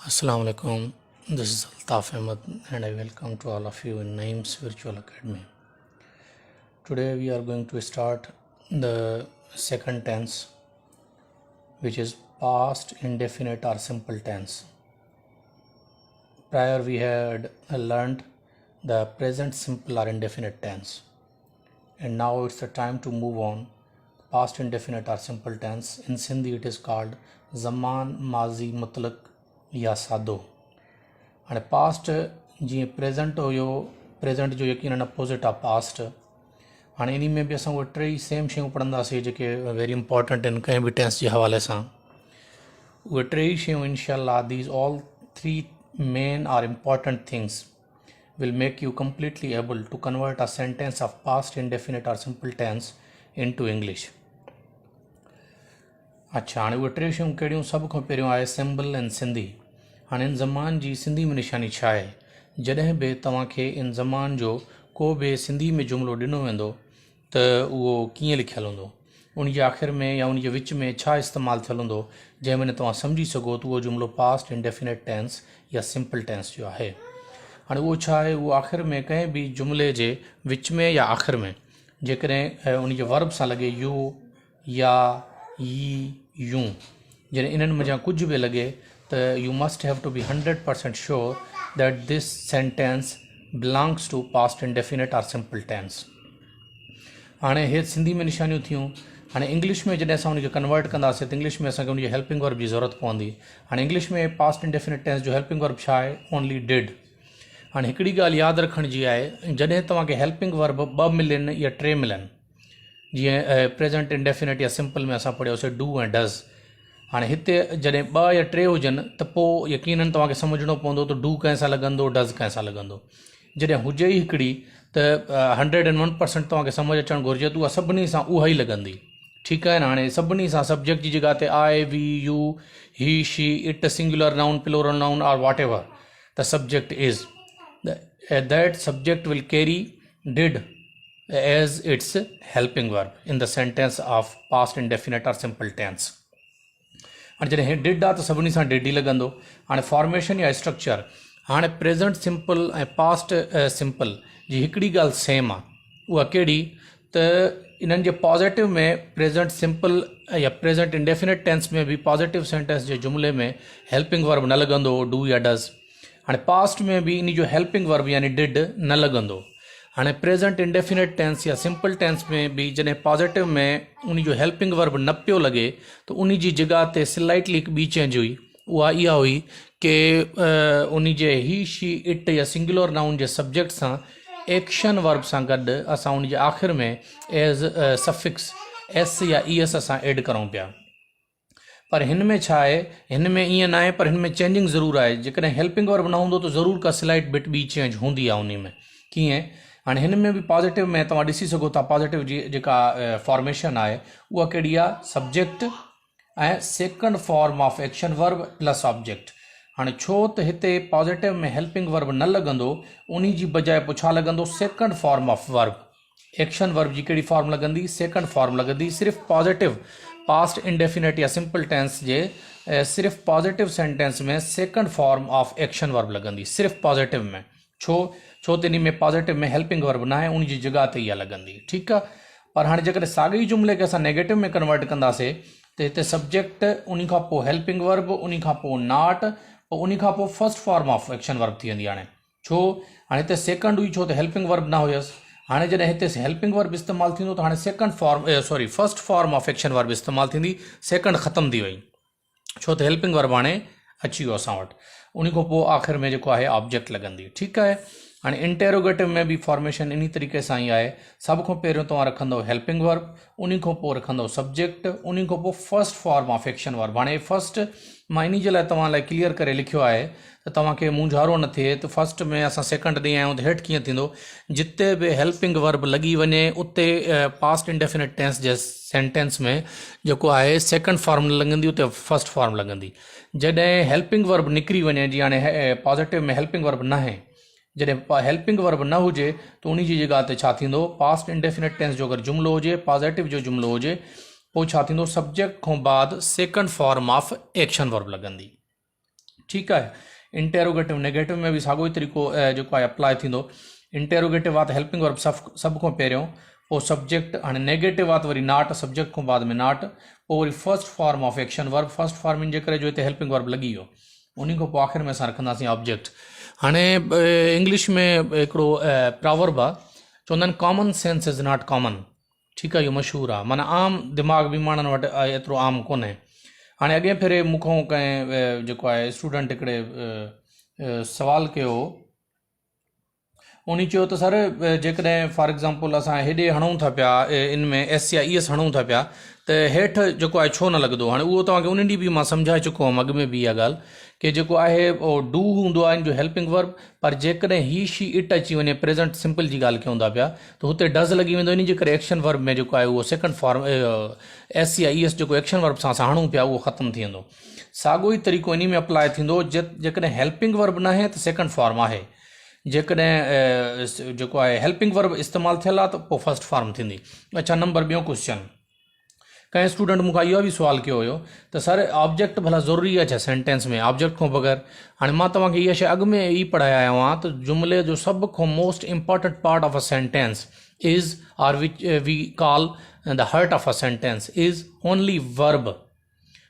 Assalamu alaikum. This is Altaf Ahmed and I welcome to all of you in Naeem's Virtual Academy. Today we are going to start the second tense, which is past indefinite or simple tense. Prior we had learned the present simple or indefinite tense, and now it's the time to move on past indefinite or simple tense. In Sindhi it is called Zaman Mazi Mutlaq या सादो. हाणे past जीअं present हुयो, present जो यकीन opposite आहे past. हाणे इन में बि असां उहे टे सेम शयूं पढ़ंदासीं जेके वेरी इंपॉर्टेंट आहिनि कंहिं बि टेंस जे हवाले सां. उहे टे शयूं इंशाअल्लाह these all three main are important things will make you completely able to convert a sentence of past indefinite और simple tense into English. अच्छा, हाणे उहे टे शयूं कहिड़ियूं? सभ खां पहिरियों आहे सिंबल इन सिंधी. हाणे इन ज़मान जी सिंधी में निशानी छा आहे? जॾहिं बि तव्हांखे इन ज़मान जो को बि सिंधी में जुमिलो ॾिनो वेंदो त उहो कीअं लिखियलु हूंदो, उन जे आख़िर में या उन जे विच में छा इस्तेमालु थियलु हूंदो जंहिंमें तव्हां सम्झी सघो त उहो जुमिलो पास्ट इंडेफिनिट टेंस या सिंपल टेंस जो आहे. हाणे उहो छा आहे? उहो आख़िर में कंहिं बि जुमिले जे विच में या आख़िर में जेकॾहिं उन जे वर्ब सां लॻे यू या ई यूं, जॾहिं इन्हनि मज़ा कुझु बि लॻे त you must have to be 100% sure that this sentence belongs to past indefinite और सिंपल टेंस. हाणे हे सिंधी में निशानियूं थियूं. हाणे इंग्लिश में जॾहिं असां उनखे कन्वर्ट कंदासीं त इंग्लिश में असांखे उनजी हेल्पिंग वर्ब जी ज़रूरत पवंदी. हाणे इंग्लिश में पास्ट इंडेफिनिट टेंस जो हेल्पिंग वर्ब छा आहे? Only did. हाणे हिकिड़ी ॻाल्हि यादि रखण जी आहे, जॾहिं तव्हांखे हेल्पिंग वर्ब ॿ मिलनि या टे मिलनि, जीअं प्रेजेंट इंडेफिनिट या सिंपल में असां पढ़ियोसीं डू ऐं डज़. हाणे हिते जॾहिं ॿ या टे हुजनि त पोइ यकीननि तव्हांखे सम्झणो पवंदो त डू कंहिं सां लॻंदो, डज़ कंहिं सां लॻंदो. जॾहिं हुजे ई हिकिड़ी त 101% तव्हांखे सम्झ अचणु घुरिजे त उहा सभिनी सां उहा ई लॻंदी. ठीकु आहे न? हाणे सभिनी सां सब्जेक्ट जी जॻह ते I, we, you, he, she, it, singular noun, plural noun और whatever the subject is, that subject will carry did as its helping verb in the sentence of past indefinite or simple tense. हाणे जॾहिं हे did आहे त सभिनी सां did ई लॻंदो. हाणे formation या स्ट्रक्चर, हाणे प्रेजेंट सिंपल ऐं पास्ट सिंपल जी हिकिड़ी ॻाल्हि सेम आहे. उहा कहिड़ी? त इन्हनि जे पॉज़िटिव में प्रेजेंट सिंपल या प्रेजेंट इंडेफिनिट टेंस में बि पॉज़िटिव सेंटेंस जे जुमिले में हेल्पिंग वर्ब न लॻंदो, डू या डज़. हाणे पास्ट में बि इन जो हेल्पिंग वर्ब यानी डिड न लॻंदो. हाणे प्रेजेंट इंडेफिनिट टेंस या सिंपल टेंस में बि जॾहिं पॉज़िटिव में उन जो हेल्पिंग वर्ब न पियो लॻे त उन जी जॻह ते स्लाइटली हिकु ॿी चेंज हुई. उहा इहा हुई कि उन जे ही, शी, इट या सिंगुलर नाउन जे सब्जेक्ट सां एक्शन वर्ब सां गॾु असां उन जे आख़िर में एज़ सफिक्स एस या ई एस असां एड करूं पिया. पर हिन में छा आहे? हिन में ईअं न आहे, पर हिन में चेंजिंग ज़रूरु आहे. जेकॾहिं हेल्पिंग वर्ब न हूंदो त ज़रूरु का स्लाइट बिट ॿी चेंज हूंदी आहे उन में. कीअं? हाणे हिन में बि पॉज़िटिव में तव्हां ॾिसी सघो था, पॉज़िटिव जी जेका फॉर्मेशन आहे उहा कहिड़ी आहे? सब्जेक्ट ऐं second form of action verb plus object. हाणे छो त हिते पॉज़िटिव में हेल्पिंग वर्ब न लॻंदो, उन जी बजाए पोइ छा लॻंदो? Second form of verb. Action verb जी कहिड़ी फॉर्म लॻंदी? सेकंड फॉर्म लॻंदी. सिर्फ़ु पॉज़िटिव पास्ट इंडेफिनिट या सिंपल टेंस जे सिर्फ़ु पॉज़िटिव सेंटेंस में second form of action verb लॻंदी, सिर्फ़ु पॉज़िटिव में. छो त इन में पॉज़िटिव में हेल्पिंग वर्ब न आहे, उन जी जॻह ते इहा लॻंदी. ठीकु आहे. पर हाणे जेकॾहिं साॻे ई जुमिले खे असां नेगेटिव में कन्वर्ट कंदासीं त हिते सब्जेक्ट, उन खां पोइ हेल्पिंग वर्ब, उन खां पोइ नॉट, पोइ उन खां पोइ first form of action verb थी वेंदी. हाणे छो? हाणे हिते सेकंड हुई, छो त हेल्पिंग वर्ब न हुयसि. हाणे जॾहिं हिते हेल्पिंग वर्ब इस्तेमालु थींदो त हाणे first form of action verb इस्तेमालु थींदी. सेकंड ख़तमु थी वई, छो त हेल्पिंग वर्ब हाणे अची वियो असां वटि. उन खां पोइ आख़िर में जेको आहे ऑब्जेक्ट लॻंदी. ठीकु आहे. हाणे इंटेरोगेटिव में बि फॉर्मेशन इन तरीक़े सां ई आहे. सभ खां पहिरियों तव्हां रखंदव हेल्पिंग वर्ब, उन खां पोइ रखंदव सब्जेक्ट, उन खां पोइ first form of action verb. हाणे फर्स्ट मां इन जे लाइ तव्हां लाइ क्लियर करे लिखियो आहे त तव्हांखे मुंझारो न थिए त फर्स्ट में असां सेकंड ॾींहुं आहियूं त हेठि कीअं थींदो? जिते बि हेल्पिंग वर्ब लॻी वञे उते पास्ट इंडेफिनिट टेंस जे सेंटेंस में जेको आहे सेकंड फॉर्म न लॻंदी, उते फर्स्ट फॉर्म लॻंदी. जॾहिं हेल्पिंग वर्ब निकिरी वञे, जीअं हाणे पॉज़िटिव में हेल्पिंग वर्ब न आहे, जॾहिं हेल्पिंग वर्ब न हुजे त उन जी जॻह ते छा थींदो? पास्ट इंडेफिनिट टेंस जो अगरि जुमिलो हुजे, पॉज़िटिव जो जुमिलो हुजे, पोइ छा थींदो? सब्जेक्ट खां बाद second form of action verb लॻंदी. ठीकु आहे। इंटेरोगेटिव नेगेटिव में बि साॻियो ई तरीक़ो जेको आहे अप्लाई थींदो। इंटेरोगेटिव आहे त हेल्पिंग वर्ब सभु खां पहिरियों, पोइ सब्जेक्ट, हाणे नेगेटिव आहे त वरी नॉट, सब्जेक्ट खां बाद में नॉट, पोइ वरी first form of action verb, first form इन जे करे जो हिते हेल्पिंग वर्ब लॻी वियो, उन खां पोइ आख़िर में असां रखंदासीं ऑब्जेक्ट। हाणे इंग्लिश में हिकिड़ो प्रॉवर्ब आहे, चवंदा आहिनि common sense is not common. ठीकु आहे, इहो मशहूरु आहे, माना आम दिमाग़ बि माण्हुनि वटि एतिरो आम कोन्हे। हाणे अॻे भेरे मूंखां कंहिं जेको आहे स्टूडेंट हिकिड़े सवाल कयो, उन चयो त सर जेकॾहिं फॉर एग्ज़ाम्पल असां हेॾे हणूं था पिया इन में एस या ई एस हणूं था पिया त हेठि जेको आहे छो न लॻंदो। हाणे उहो तव्हांखे उन ॾींहुं बि मां सम्झाए चुको हुअमि अॻु में बि इहा ॻाल्हि, कि जेको आहे उहो डू हूंदो आहे इन जो हेल्पिंग वर्ब, पर जेकॾहिं ही शी इट अची वञे, प्रेज़ेंट सिंपल जी ॻाल्हि कयूं था पिया, त हुते डज़ लॻी वेंदो, इन जे करे एक्शन वर्ब में जेको आहे उहो सेकंड फॉर्म एस या ई एस जेको एक्शन वर्ब सां असां हणूं पिया उहो ख़तमु थी वेंदो। साॻियो ई तरीक़ो इन में अप्लाई थींदो, जेकॾहिं हेल्पिंग वर्ब न आहे त सेकंड फॉर्म आहे, जेकॾहिं जेको आहे हेल्पिंग वर्ब इस्तेमालु थियल आहे त पोइ फर्स्ट फॉर्म थींदी। अच्छा, नंबर ॿियों क्वेश्चन, कंहिं स्टूडेंट मूंखां इहो बि सुवाल कयो हुयो त सर ऑब्जेक्ट भला ज़रूरी आहे छा सेंटेंस में, ऑब्जेक्ट खां बग़ैर। हाणे मां तव्हांखे इहा शइ अॻु में ई पढ़ाया आहियो आहे त जुमिले जो सभ खां most important part of a sentence is or which we call the heart of a sentence is only verb.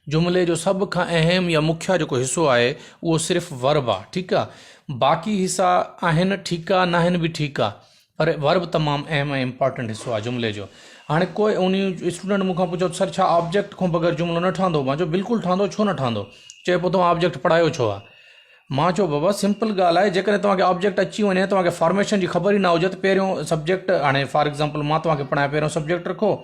जुमिले जो सभ खां अहम या मुख्य जेको हिसो आहे उहो सिर्फ़ु वर्ब आहे। ठीकु आहे, बाक़ी हिसा आहिनि ठीकु आहे, न आहिनि बि ठीकु आहे, पर वर्ब तमामु अहम ऐं इम्पॉर्टेंट हिसो आहे जुमिले जो। हाणे कोई उन स्टूडेंट मूंखां पुछो सर छा ऑब्जेक्ट खां बग़ैर जुमिलो न ठहंदो? मां चयो बिल्कुलु ठहंदो, छो न ठहंदो? चए पोइ तव्हां ऑब्जेक्ट पढ़ायो छो आहे? मां चयो बाबा सिंपल ॻाल्हि आहे, जेकॾहिं तव्हांखे ऑब्जेक्ट अची वञे, तव्हांखे फॉर्मेशन जी ख़बर ई न हुजे त पहिरियों सब्जेक्ट, हाणे फॉर एग्ज़ाम्पल मां तव्हांखे पढ़ायां, पहिरियों सब्जेक्ट रखो,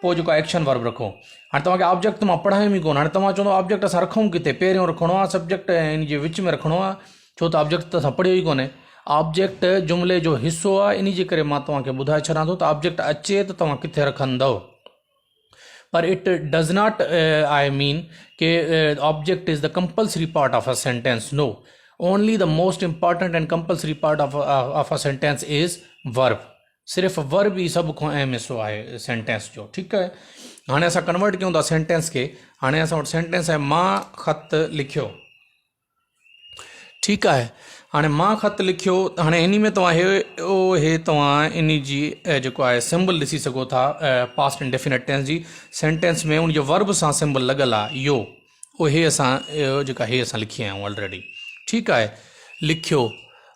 पोइ जेको आहे एक्शन वर्ब रखो। हाणे तव्हांखे ऑब्जेक्ट त मां पढ़ायो ई कोन, हाणे तव्हां चवंदो ऑब्जेक्ट असां रखूं किथे? पहिरियों रखिणो आहे सब्जेक्ट ऐं इन जे विच में रखिणो आहे, छो त ऑब्जेक्ट त असां पढ़ियो ई कोन्हे। ऑब्जेक्ट जुमिले जो हिसो आहे, इन जे करे मां तव्हांखे ॿुधाए छॾां थो त ऑब्जेक्ट अचे त तव्हां किथे रखंदव, पर it does not I mean के object is the compulsory part of a sentence. No, only the most important and compulsory part of a sentence is verb. सिर्फ़ु वर्ब ई सभ खां अहम हिसो आहे सेंटेंस जो। ठीकु आहे, हाणे असां कन्वर्ट कयूं था सेंटेंस खे। हाणे असां वटि सेंटेंस आहे मां ख़त लिखियो। ठीकु आहे, हाणे मां ख़त लिखियो, हाणे इन में तव्हां हे तव्हां इन जी जेको आहे सिंबल ॾिसी सघो था, पास्ट इंडेफिनिट टेंस जी सेंटेंस में उन जो वर्ब सां सिंबल लॻल आहे इहो, उहे असां जेका हे असां लिखी आहियूं ऑलरेडी। ठीकु आहे, लिखियो।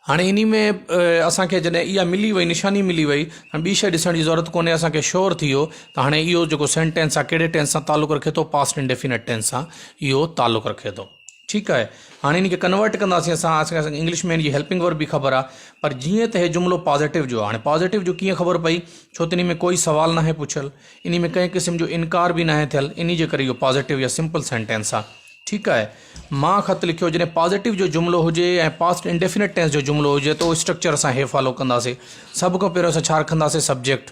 हाणे इन में असांखे जॾहिं इहा मिली वई, निशानी मिली वई, हाणे ॿी शइ ॾिसण जी ज़रूरत कोन्हे, असांखे श्योर थी वियो त हाणे इहो जेको सेंटेंस आहे कहिड़े टेंस सां तालुक़ु रखे थो, पास्ट इंडेफिनिट टेंस सां इहो तालुक़ु रखे थो। ठीकु आहे, हाणे इन खे कन्वर्ट कंदासीं असांखे इंग्लिश में इन जी हेल्पिंग वर्ब बि ख़बर आहे, पर जीअं त हे जुमिलो पॉज़िटिव जो आहे। हाणे पॉज़िटिव जो कीअं ख़बर पई? छो त इन में कोई सवाल न आहे पुछियल, इन में कंहिं क़िस्म जो इनकार बि न आहे थियल, इन जे करे इहो पॉज़िटिव या सिंपल सेंटेंस आहे। ठीकु आहे, मां ख़त लिखियो, जॾहिं पॉज़िटिव जो जुमिलो हुजे ऐं पास्ट इंडेफिनिट टेंस जो जुमिलो हुजे त उहो स्ट्रक्चर असां हे फॉलो कंदासीं। सभ खां पहिरियों असां छा रखंदासीं? सब्जेक्ट।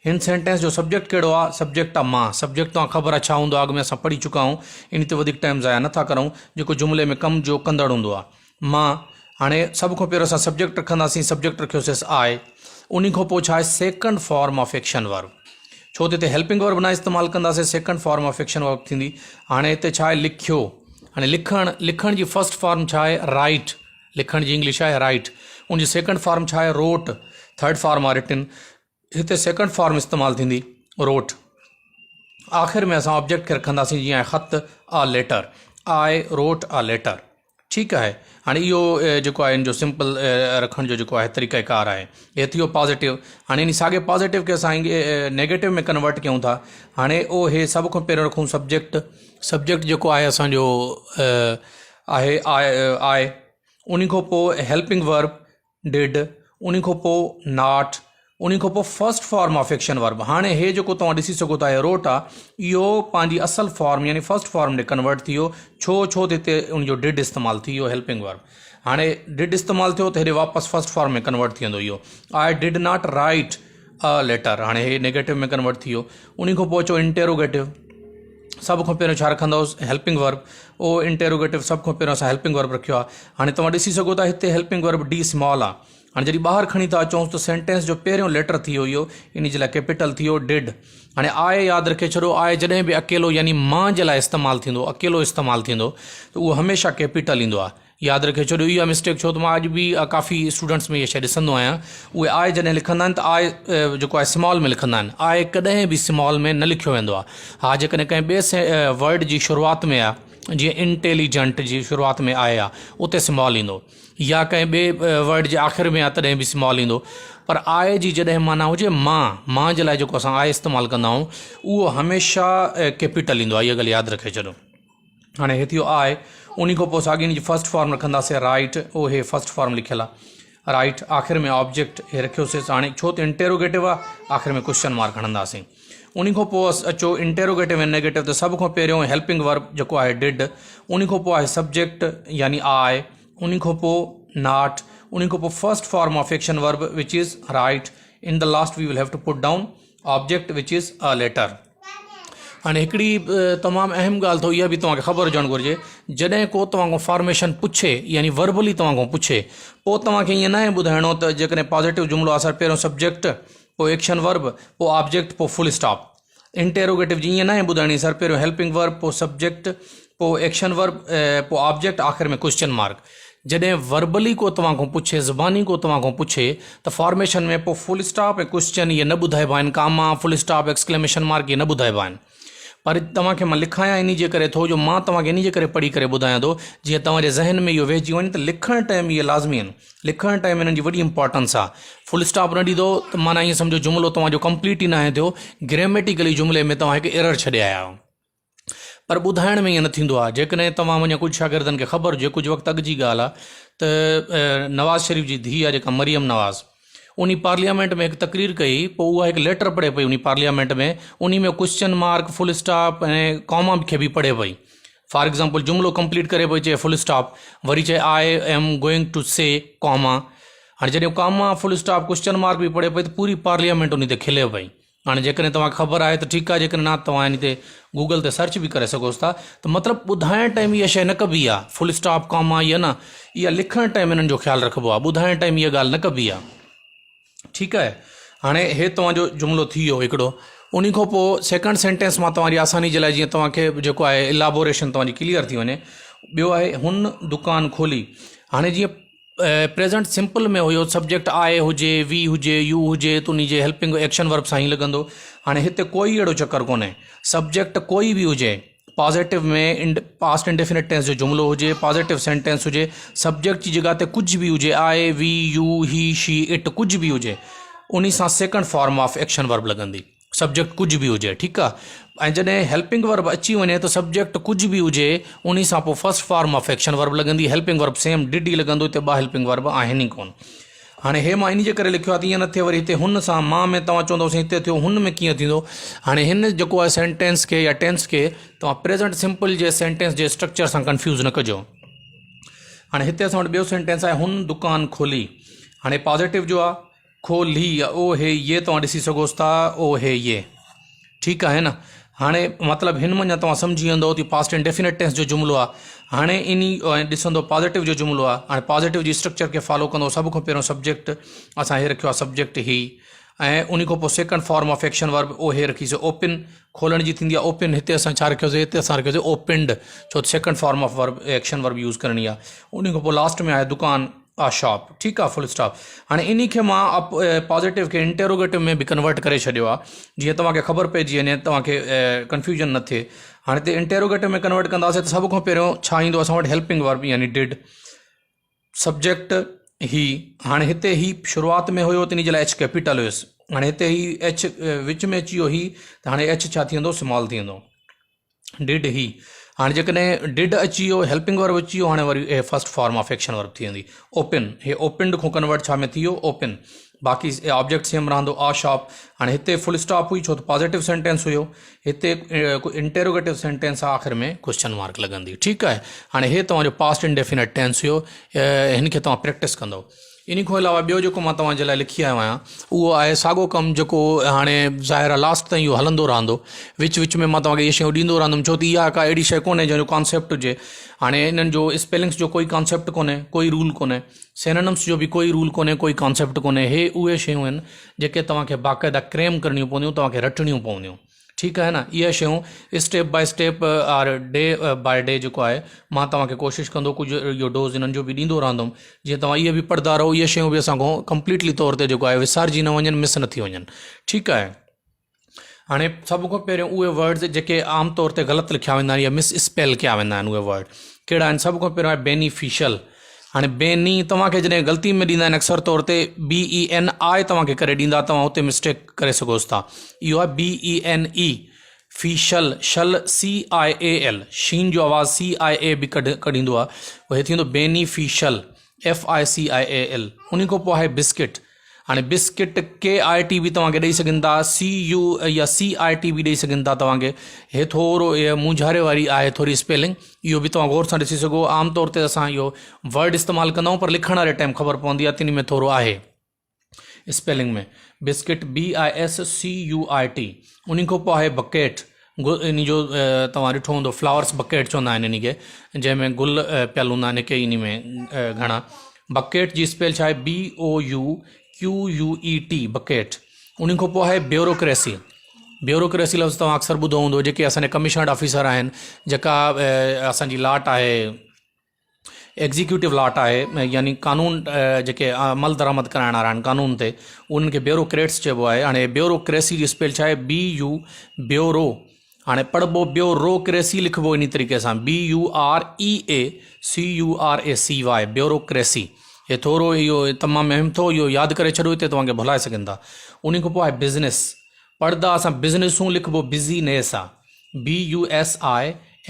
हिन सेंटेंस जो सब्जेक्ट कहिड़ो आहे? सब्जेक्ट आहे मां। सब्जेक्ट तव्हां ख़बर आहे छा हूंदो आहे, अॻु में असां पढ़ी चुका आहियूं, इन ते वधीक टाइम ज़ाया नथा करूं, जेको जुमिले में कम जो कंदड़ हूंदो आहे मां। हाणे सभ खां पहिरियों असां सब्जेक्ट रखंदासीं, सब्जेक्ट रखियोसीं आहे, उन खां पोइ छा आहे? Second form of action verb, छो त हिते हेल्पिंग वर्ब न इस्तेमालु कंदासीं, second form of action verb थींदी। हाणे हिते छा आहे? लिखियो। हाणे लिखण जी फर्स्ट फॉर्म छा आहे? राइट। लिखण जी इंग्लिश आहे राइट। उनजी सेकंड फॉर्म छा आहे? रोट। थर्ड फॉर्म आहे रिटन। हिते सेकंड फॉर्म इस्तेमालु थींदी रोट। आख़िर में असां ऑब्जेक्ट खे रखंदासीं, जीअं आहे ख़त आ लेटर, आई रोट आ लेटर। ठीकु आहे, हाणे इहो जेको आहे इन जो सिंपल रखण जो जेको आहे तरीक़ेकार आहे। हे थी वियो पॉज़िटिव। हाणे इन साॻे पॉज़िटिव खे असां नेगेटिव में कन्वर्ट कयूं था। हाणे उहो हे सभ खां पहिरियों रखूं सब्जेक्ट। सब्जेक्ट जेको आहे असांजो आहे उन खां पोइ हेल्पिंग वर्ब डिड, उन खां पोइ नॉट, उन खां पोइ first form of action verb. हाणे हे जेको तव्हां ॾिसी सघो था, रोट आहे, इहो पंहिंजी असल फॉर्म यानी फर्स्ट फॉर्म ॾे कन्वर्ट थी वियो। छो त हिते उनजो डिड इस्तेमालु थी वियो, हेल्पिंग वर्ब। हाणे डिड इस्तेमालु थियो त हेॾे वापसि फर्स्ट फॉर्म में कन्वर्ट थी वेंदो इहो, I did not write a letter. हाणे हे नेगेटिव में कन्वर्ट थी वियो। उन खां पोइ अचो इंटेरोगेटिव। सभ खां पहिरियों छा रखंदोसि? Helping verb. ओ इंटेरोगेटिव सभ खां पहिरियों असां हेल्पिंग वर्ब रखियो आहे। हाणे तव्हां ॾिसी सघो था हिते हेल्पिंग वर्ब डी स्मॉल आहे। हाणे जॾहिं ॿाहिरि खणी था अचूं त सेंटेंस जो पहिरियों लेटर थी वियो इहो, इन जे लाइ कैपिटल थी वियो डिड। हाणे आए यादि रखे छॾो, आए जॾहिं बि अकेलो यानी मां जे लाइ इस्तेमालु थींदो, अकेलो इस्तेमालु थींदो त उहो हमेशह कैपिटल ईंदो आहे। यादि रखे छॾियो, इहा मिस्टेक छो त मां अॼु बि काफ़ी स्टूडेंट्स में इहा शइ ॾिसंदो आहियां, उहे आए जॾहिं लिखंदा आहिनि त आए जेको आहे स्मॉल में लिखंदा आहिनि, आए कॾहिं बि स्मॉल में न लिखियो वेंदो आहे। हा, जेकॾहिं कंहिं ॿिए वर्ड जी शुरूआति में आहे, जीअं इंटेलिजेंट जी शुरूआति में आए आहे, उते स्मॉल ईंदो, या कंहिं ॿिए वर्ड जे आख़िर में आहे तॾहिं बि स्मॉल ईंदो। पर आए जी जॾहिं माना हुजे मां जे लाइ जेको असां आए इस्तेमालु कंदा आहियूं, उहो हमेशह कैपिटल ईंदो आहे, इहा ॻाल्हि यादि रखे छॾो। हाणे हे थियो आए, उन खां पोइ साॻी जी फर्स्ट फॉर्म रखंदासीं राइट, उहो हे फर्स्ट फॉर्म लिखियलु आहे राइट। आख़िर में ऑब्जेक्ट हे रखियोसीं, हाणे छो त इंटेरोगेटिव आहे, आख़िर में क्वेश्चन मार्क हणंदासीं। उन खां पोइ अचो इंटेरोगेटिव ऐं नेगेटिव, त सभ खां पहिरियों हेल्पिंग वर्ब जेको आहे डिड, उन खां पोइ आहे सब्जेक्ट यानी आए, उन खां पोइ नॉट, उन खां पोइ first form of action verb which is write, in the last we will have to put down object which is a letter. हाणे हिकिड़ी तमामु अहम ॻाल्हि अथव, इहा बि तव्हांखे ख़बर हुजणु घुरिजे, जॾहिं को तव्हां खां फॉर्मेशन पुछे यानी वर्बली तव्हां खां पुछे, पोइ तव्हांखे ईअं न आहे ॿुधाइणो त जेकॾहिं पॉज़िटिव जुमिलो आहे सर पहिरियों सब्जेक्ट, पोइ एक्शन वर्ब, पोइ ऑब्जेक्ट, पोइ फुल स्टॉप। इंटेरोगेटिव जी ईअं न आहे ॿुधाइणी सर पहिरियों हेल्पिंग वर्ब, पोइ सब्जेक्ट, पोइ एक्शन वर्ब, पोइ ऑब्जेक्ट, आख़िर में क्वेश्चन मार्क। जॾहिं वर्बली को तव्हां खां पुछे, ज़बानी को तव्हां खां पुछे, त फॉर्मेशन में पोइ फुल स्टॉप ऐं क्वेश्चन इहे न ॿुधाइबा आहिनि, कामा, फुल स्टॉप, एक्सक्लेमेशन मार्क इहे न ॿुधाइबा आहिनि। पर तव्हांखे मां लिखायां इन जे करे थो, जो मां तव्हांखे इन जे करे पढ़ी करे ॿुधायां थो, जीअं तव्हांजे ज़हन में इहो वेहिजी वञे त लिखण टाइम इहे लाज़मी आहिनि, लिखण टाइम इन्हनि जी वॾी इंपॉर्टेंस आहे। फुल स्टॉप न ॾींदो त माना ईअं सम्झो जुमिलो तव्हांजो कंप्लीट ई न आहे थियो, ग्रामेटिकली जुमिले में तव्हां हिकु एरर छॾे आया आहियो। पर ॿुधाइण में ईअं न थींदो आहे। जेकॾहिं तव्हां वञा कुझु शागिर्दनि खे ख़बर हुजे, कुझु वक़्तु अॻु जी ॻाल्हि आहे त नवाज़ शरीफ़ जी धीउ आहे जेका मरियम नवाज़, उन पार्लियामेंट में हिकु तकरीर कई, पोइ उहा हिकु लेटर पढ़े पई उन पार्लियामेंट में, उन में क्वेश्चन मार्क, फुल स्टॉप ऐं कॉमा खे बि पढ़े पई। फॉर एग्ज़ाम्पल जुमिलो कंप्लीट करे पई, चए फुल स्टॉप, वरी चए आई एम गोइंग टू से कॉमा। हाणे जॾहिं comma, full stop, question mark बि पढ़े पई त पूरी पार्लियामेंट उन ते खिले पई। हाणे जेकॾहिं तव्हांखे ख़बर आहे त ठीकु आहे, जेकॾहिं न तव्हां इन ते गूगल ते सर्च बि करे सघोसि था। त मतिलबु ॿुधाइण टाइम इहा शइ न कबी आहे, फुल स्टॉप, कॉमा, इहा न, इहा लिखण टाइम इन्हनि जो ख़्यालु रखिबो आहे, ॿुधाइण टाइम इहा ॻाल्हि न कबी आहे। ठीकु आहे, हाणे हे तव्हांजो जुमिलो थी वियो हिकिड़ो। उन खां पोइ सेकंड सेंटेंस मां तव्हांजी आसानी जे लाइ, जीअं तव्हांखे जेको आहे इलाबोरेशन तव्हांजी क्लियर थी वञे, ॿियो आहे हुन दुकान खोली। हाणे जीअं प्रेज़ेंट सिंपल में हुयो, सब्जेक्ट आए हुजे, वी हुजे, यू हुजे, त उन जे हेल्पिंग एक्शन वर्ब सां ई लॻंदो। हाणे हिते कोई अहिड़ो चकर कोन्हे, सब्जेक्ट कोई बि हुजे, पॉज़िटिव में पास्ट इंडेफिनिट टेंस जो जुमिलो हुजे, पॉज़िटिव सेंटेंस हुजे, सब्जेक्ट जी जॻह ते कुझु बि हुजे, आए, V, you, he, she, it, कुझु बि हुजे, उन सां second form of action verb लॻंदी। सब्जेक्ट कुझु बि हुजे, ठीकु आहे। ऐं जॾहिं हेल्पिंग वर्ब अची वञे त सब्जेक्ट कुझु बि हुजे, उन सां पोइ first form of action verb लॻंदी। हेल्पिंग वर्ब सेम डिड ई लॻंदो, हिते ॿ हेल्पिंग वर्ब आहिनि ई कोन। हाणे हे मां इन जे करे लिखियो आहे त ईअं न थिए वरी हिते हुन सां, मां में तव्हां चवंदोसीं हिते थियो हुन में कीअं थींदो। हाणे हिन जेको आहे सेंटेंस खे या टेंस खे तव्हां प्रेज़ेंट सिंपल जे सेंटेंस जे स्ट्रक्चर सां कंफ्यूज़ न कजो। हाणे हिते असां वटि ॿियो सेंटेंस आहे, हुन दुकान खोली। हाणे पॉज़िटिव जो आहे, खोली, ओ हे ये तव्हां ॾिसी सघोसि था, ओ हे ये, ठीकु आहे न। हाणे मतिलबु हिन में तव्हां सम्झी वेंदो कि पास्ट इंडेफिनिट टेंस जो जुमिलो आहे। हाणे इन ॾिसंदो पॉज़िटिव जो जुमिलो आहे। हाणे पॉज़िटिव जी स्ट्रक्चर खे फॉलो कंदो, सभ खां पहिरियों सब्जेक्ट, असां हे रखियो आहे सब्जेक्ट ही, ऐं उन खां पोइ second form of action verb ओ हे रखीसीं ओपन, खोलण जी थींदी आहे ओपन। हिते असां छा रखियोसीं, हिते असां रखियोसीं ओपनड, छो त second form of verb action verb use करणी आहे। उन खां पोइ लास्ट में आहे दुकान, शॉप, ठीकु आहे, फुल स्टॉप। हाणे इन खे मां पॉज़िटिव खे इंटेरोगेटिव में बि कन्वर्ट करे छॾियो आहे, जीअं तव्हांखे ख़बर पइजी वञे, तव्हांखे कन्फ्यूजन न थिए। हाणे हिते इंटेरोगेटिव में कन्वर्ट कंदासीं त सभ खां पहिरियों छा ईंदो असां वटि, हेल्पिंग वर्ब यानी डिड, सब्जेक्ट ही। हाणे हिते ही शुरूआति में हुयो त इन जे लाइ एच कैपिटल हुयुसि। हाणे हिते ही एच विच में अची वियो ही, त हाणे एच छा थी वेंदो, स्मॉल थी वेंदो, डिड ही। हाणे जेकॾहिं डिड अची वियो, हेल्पिंग वर्ब अची वियो, हाणे वरी first form of action verb थी वेंदी ओपन। हे ओपनड खां कन्वर्ट छा में थी वियो, ओपन। बाक़ी ऑब्जेक्ट सेम रहंदो, आ शॉप। हाणे हिते फुल स्टॉप हुई छो त पॉज़िटिव सेंटेंस हुयो, हिते इंटेरोगेटिव सेंटेंस आहे, आख़िर में क्वेश्चन मार्क लॻंदी, ठीकु आहे। हाणे हे तव्हांजो पास्ट इंडेफिनिट टेंस हुयो, हिन खे तव्हां प्रैक्टिस कंदो। इन खां अलावा ॿियो जेको मां तव्हांजे लाइ लिखी आयो आहियां उहो आहे साॻियो कमु जेको हाणे ज़ाहिर आहे लास्ट ताईं इहो हलंदो रहंदो। विच विच में मां तव्हांखे इहे शयूं ॾींदो रहंदुमि, छो त इहा का अहिड़ी शइ कोन्हे जंहिंजो कॉन्सेप्ट हुजे। हाणे इन्हनि जो स्पेलिंग्स जो कोई कॉन्सेप्ट कोन्हे, कोई रूल कोन्हे, सिनोनिम्स जो बि कोई रूल कोन्हे, कोई कॉन्सेप्ट कोन्हे। हे उहे शयूं आहिनि जेके तव्हांखे बाक़ाइदा क्रेम करणियूं पवंदियूं, तव्हांखे रटणियूं पवंदियूं। ठीकु आहे न। इहे शयूं स्टेप बाय स्टेप और डे बाय डे जेको आहे मां तव्हांखे कोशिशि कंदो कुझु इहो डोज़ इन्हनि जो बि ॾींदो रहंदुमि, जीअं तव्हां इहे बि पढ़ंदा रहो, इहे शयूं बि असां खां कंप्लीटली तौर ते जेको आहे विसारजी न वञनि, मिस न थी वञनि। ठीकु आहे। हाणे सभ खां पहिरियों उहे वर्ड्स जेके आम तौर ते ग़लति लिखिया वेंदा आहिनि या मिस स्पेल कया वेंदा आहिनि, उहे वर्ड कहिड़ा आहिनि? सभ खां पहिरियों आहे बेनीफिशियल। हाणे बेनी तव्हांखे जॾहिं ग़लती में ॾींदा आहिनि अक्सर तौर ते BENI तव्हांखे करे ॾींदा, तव्हां हुते मिस्टेक करे सघोसि था। इहो आहे BENE। फीशल, शल CIAL, शीन जो आवाज़ CIA बि कढींदो आहे, उहो थींदो बेनीफिशियल FICIAL। उन खां पोइ आहे बिस्किट। हाणे बिस्किट KIT बि तव्हांखे ॾेई सघनि था, CU या CIT बि ॾेई सघनि था तव्हांखे। हे थोरो मुंझारे वारी आहे थोरी स्पेलिंग, इहो बि तव्हां गौर सां ॾिसी सघो। आम तौर ते असां इहो वर्ड इस्तेमालु कंदा आहियूं, पर लिखण वारे टाइम ख़बर पवंदी आहे, तिन में थोरो आहे स्पेलिंग में। Biscuit BISCUIT। उन खां पोइ आहे बकेट। इन जो तव्हां ॾिठो हूंदो, फ्लावर्स बकेट चवंदा आहिनि इन खे, जंहिंमें गुल पियल हूंदा आहिनि हिकु इन में घणा। बकेट जी स्पेल छा आहे? BOUQUET, bucket. उन खां पोइ आहे ब्यूरोक्रेसी। ब्यूरोक्रेसी लफ़्ज़ तव्हां अक्सर ॿुधो हूंदो, जेके असांजे कमिशनर्ड ऑफिसर आहिनि, जेका असांजी लाट आहे एग्जीक्यूटिव लाट आहे, यानी कानून जेके अमल दरामद कराइण वारा आहिनि कानून ते, उन्हनि खे ब्यूरोक्रेट्स चइबो आहे। हाणे ब्यूरोक्रेसी जी स्पेल छा आहे? BU bureau. हाणे पढ़बो ब्यूरोक्रेसी, लिखबो इन तरीक़े सां BUREACURACY, ब्यूरोक्रेसी। हे थोरो इहो तमामु अहम थो, इहो यादि करे छॾो, हिते तव्हांखे भुलाए सघनि था। उन खां पोइ आहे बिज़नेस। पढ़ंदा असां बिज़नेसूं, लिखबो बिज़ीनेस आहे,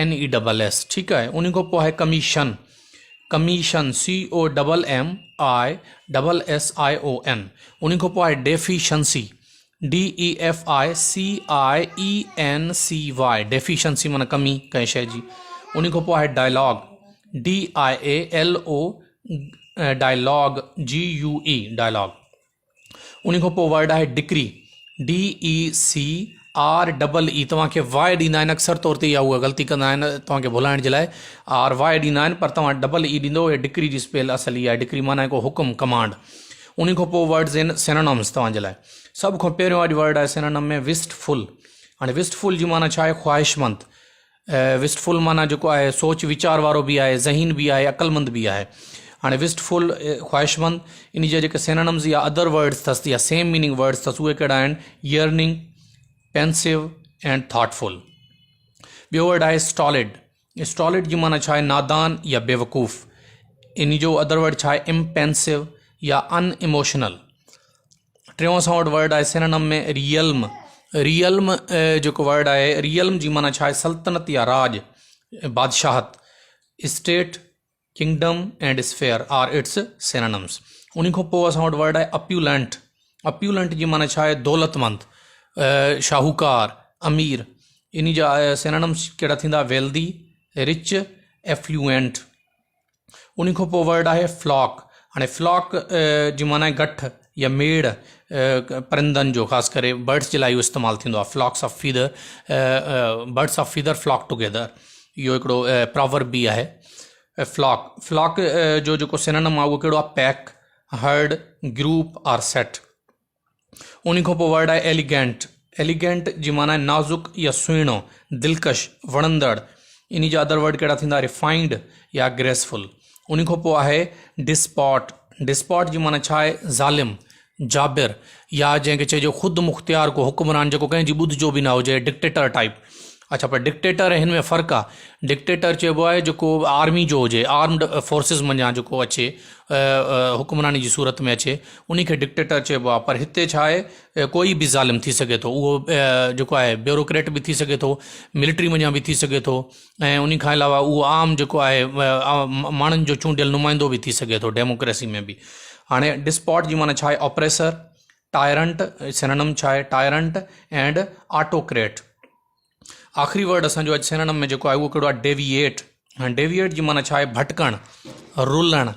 BUSINESS। ठीकु आहे। उन खां पोइ आहे कमीशन। Commission COMMISSION। उन खां पोइ आहे डेफिशंसी, DEFICIENCY, डेफिशंसी माना कमी कंहिं शइ जी। उन खां पोइ आहे dialogue, DIALOG, dialogue GUE, dialogue. उन खां पोइ वर्ड आहे डिक्री, DECREE। तव्हांखे वाय ॾींदा आहिनि अक्सर तौर ते, इहा उहा ग़लती कंदा आहिनि तव्हांखे भुलाइण जे लाइ, RY ॾींदा आहिनि, पर तव्हां EE ॾींदो। हे डिक्री जी स्पेल असली आहे, डिक्री माना को हुकुम, कमांड। उन खां पोइ वर्ड्स आहिनि सिनोनिम्स तव्हांजे लाइ। सभ खां पहिरियों अॼु वर्ड आहे सिनोनिम में विस्टफुल। हाणे विस्टफुल जी माना छा आहे? ख़्वाहिशमंद। विस्टफुल माना जेको आहे सोच वीचार वारो बि आहे, ज़हीन बि आहे, अक़लमंद बि आहे। हाणे विस्टफुल ख़्वाहिशमंद, इन जा जेके सिनोनिम्स या अदर वर्ड्स अथसि या सेम मीनिंग वर्ड्स अथसि, उहे कहिड़ा आहिनि? Yearning, pensive and thoughtful. ॿियो वर्ड आहे स्टॉलिड। स्टॉलिड जी माना छा आहे? नादान या बेवकूफ़। इन जो अदर वर्ड छा आहे? इम्पेंसिव या अनइमोशनल। टियों असां वटि वर्ड आहे सिनोनिम में रियल्म। रियल्म जेको वर्ड आहे, रियल्म जी माना छा आहे? सल्तनत या राज, बादशाहत। State, kingdom and sphere are its synonyms. उन खां पोइ असां वटि वर्ड आहे अप्यूलेंट। अप्यूलेंट जी माना छा आहे? दौलतमंद, शाहूकार, अमीर। इन जा सिनोनिम्स कहिड़ा थींदा? Wealthy, rich, affluent. उन खां पोइ वर्ड आहे फ्लॉक। हाणे फ्लॉक जी माना गठ या मेड़, परिंदनि जो ख़ासि करे बर्ड्स जे लाइ इहो इस्तेमालु थींदो आहे। Flocks of feather, birds of feather flock together, इहो हिकिड़ो प्रॉवर्ब बि आहे। फ्लॉक जो जेको सिनोनिम आहे उहो कहिड़ो आहे? Pack, herd, group or set. उन खां पोइ वर्ड आहे एलिगेंट। एलिगेंट जी माना आहे नाज़ुक या सुहिणो, दिलकश, वणंदड़। इन जा अदर वर्ड कहिड़ा थींदा? रिफाइंड या ग्रेसफुल। उन खां पोइ आहे डिस्पॉट। डिस्पॉट जी माना छा आहे? ज़ालिम, जाबिर, या जंहिंखे चइजो ख़ुदि मुख़्तियार को हुक्मरान, जेको कंहिंजी ॿुध जो बि न हुजे, डिक्टेटर टाइप। अच्छा, पर डिक्टेटर हिन में फ़र्क़ु आहे। डिक्टेटर चइबो आहे जेको आर्मी जो हुजे, आर्म्ड फोर्सिस मञा जेको अचे, हुक्मरानी जी सूरत में अचे, उन खे डिक्टेटर चइबो आहे। पर हिते छा आहे? कोई बि ज़ालिम थी सघे थो, उहो जेको आहे ब्यूरोक्रेट बि थी सघे थो, मिलिट्री मञा बि थी सघे थो, ऐं उन खां अलावा उहो आम जेको आहे माण्हुनि जो चूंडियल नुमाइंदो बि थी सघे थो, डेमोक्रेसी में बि। हाणे डिस्पॉट जी माना छा आहे? ऑपरेसर, टायरंट, सिनोनिम छा आहे? टायरंट एंड ऑटोक्रेट। आख़िरी वर्ड असांजो अॼु सिनोनिम में जेको आहे उहो कहिड़ो आहे? डेविएट। डेविएट जी माना छा आहे? भटकण, रुलण,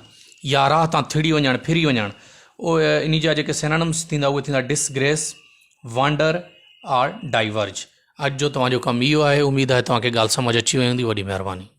या राह तां थिड़ी वञणु फिरी वञणु, उहे इन जा जेके सिनोनिम्स थींदा उहे थींदा डिसग्रेस, वांडर और डाइवर्ज। अॼु जो तव्हांजो कमु इहो आहे। उमेदु आहे तव्हांखे ॻाल्हि सम्झ अची वई हूंदी। वॾी महिरबानी।